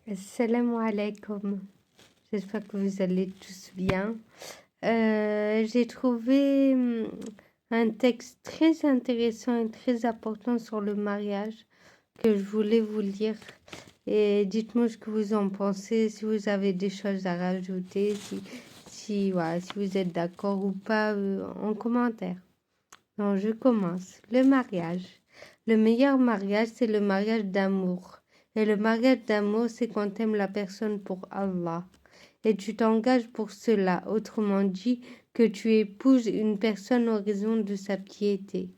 Assalamu alaikum. J'espère que vous allez tous bien. J'ai trouvé un texte très intéressant et très important sur le mariage que je voulais vous lire. Et dites-moi ce que vous en pensez, si vous avez des choses à rajouter, si vous êtes d'accord ou pas en commentaire. Donc, je commence. Le mariage. Le meilleur mariage, c'est le mariage d'amour. Et le mariage d'amour, c'est quand tu aimes la personne pour Allah. Et tu t'engages pour cela. Autrement dit, que tu épouses une personne en raison de sa piété.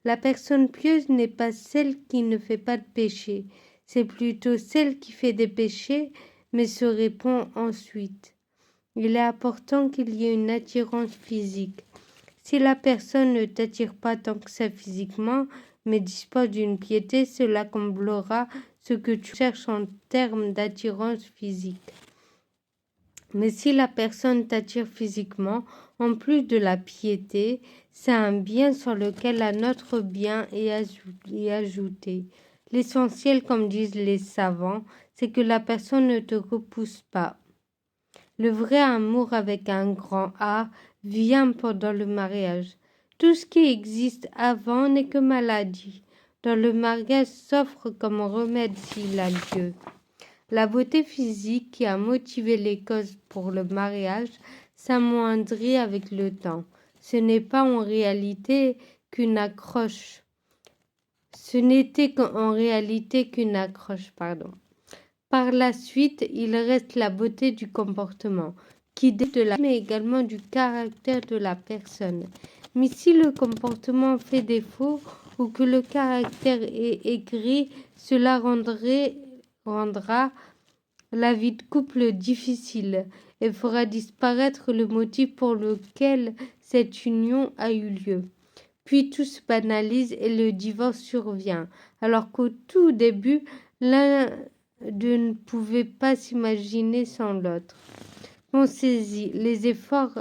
La personne pieuse n'est pas celle qui ne fait pas de péché. C'est plutôt celle qui fait des péchés, mais se répand ensuite. Il est important qu'il y ait une attirance physique. Si la personne ne t'attire pas tant que ça physiquement, mais dispose d'une piété, cela comblera ce que tu cherches en termes d'attirance physique. Mais si la personne t'attire physiquement, en plus de la piété, c'est un bien sur lequel un autre bien est ajouté. L'essentiel, comme disent les savants, c'est que la personne ne te repousse pas. Le vrai amour avec un grand A vient pendant le mariage. Tout ce qui existe avant n'est que maladie. Dans le mariage s'offre comme remède s'il a lieu. La beauté physique qui a motivé les causes pour le mariage s'amoindrit avec le temps. Ce n'est pas en réalité qu'une accroche. Ce n'était qu'en réalité qu'une accroche, Par la suite, il reste la beauté du comportement, qui dépend de la mais également du caractère de la personne. Mais si le comportement fait défaut ou que le caractère est aigri, cela rendra la vie de couple difficile et fera disparaître le motif pour lequel cette union a eu lieu. Puis tout se banalise et le divorce survient, alors qu'au tout début, l'un d'eux ne pouvait pas s'imaginer sans l'autre. Pensez-y, les efforts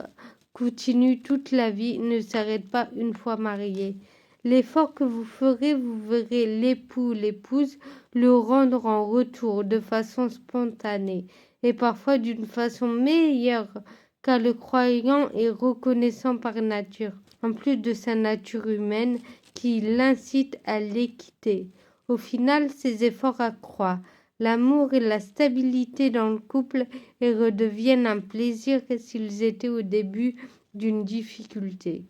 continuent toute la vie, ne s'arrêtent pas une fois mariés. L'effort que vous ferez, vous verrez l'époux, l'épouse le rendre en retour de façon spontanée et parfois d'une façon meilleure, car le croyant est reconnaissant par nature, en plus de sa nature humaine qui l'incite à l'équité. Au final, ces efforts accroissent l'amour et la stabilité dans le couple et redeviennent un plaisir que s'ils étaient au début d'une difficulté.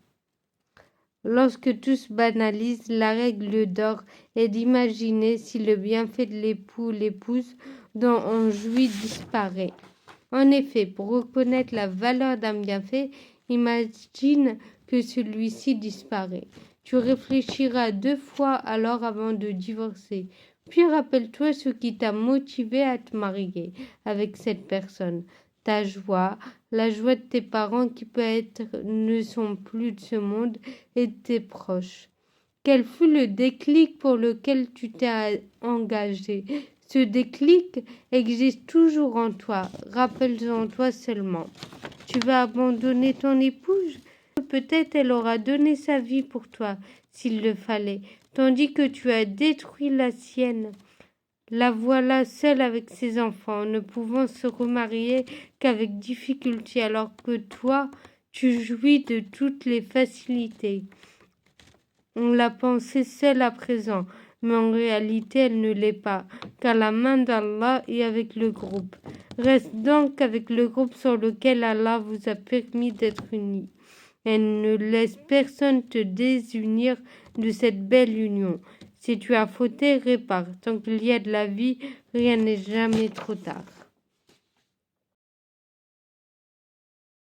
Lorsque tout se banalise, la règle d'or est d'imaginer si le bienfait de l'époux ou l'épouse dont on jouit disparaît. En effet, pour reconnaître la valeur d'un bienfait, imagine que celui-ci disparaît. Tu réfléchiras 2 fois alors avant de divorcer. Puis rappelle-toi ce qui t'a motivé à te marier avec cette personne. Ta joie, la joie de tes parents qui peut-être ne sont plus de ce monde et de tes proches. Quel fut le déclic pour lequel tu t'es engagé? Ce déclic existe toujours en toi. Rappelle-en toi seulement. Tu vas abandonner ton épouse? Peut-être elle aura donné sa vie pour toi, s'il le fallait, tandis que tu as détruit la sienne. La voilà seule avec ses enfants, ne pouvant se remarier qu'avec difficulté, alors que toi, tu jouis de toutes les facilités. On l'a pensée seule à présent, mais en réalité elle ne l'est pas, car la main d'Allah est avec le groupe. Reste donc avec le groupe sur lequel Allah vous a permis d'être unis. Et ne laisse personne te désunir de cette belle union. Si tu as fauté, répare. Tant qu'il y a de la vie, rien n'est jamais trop tard.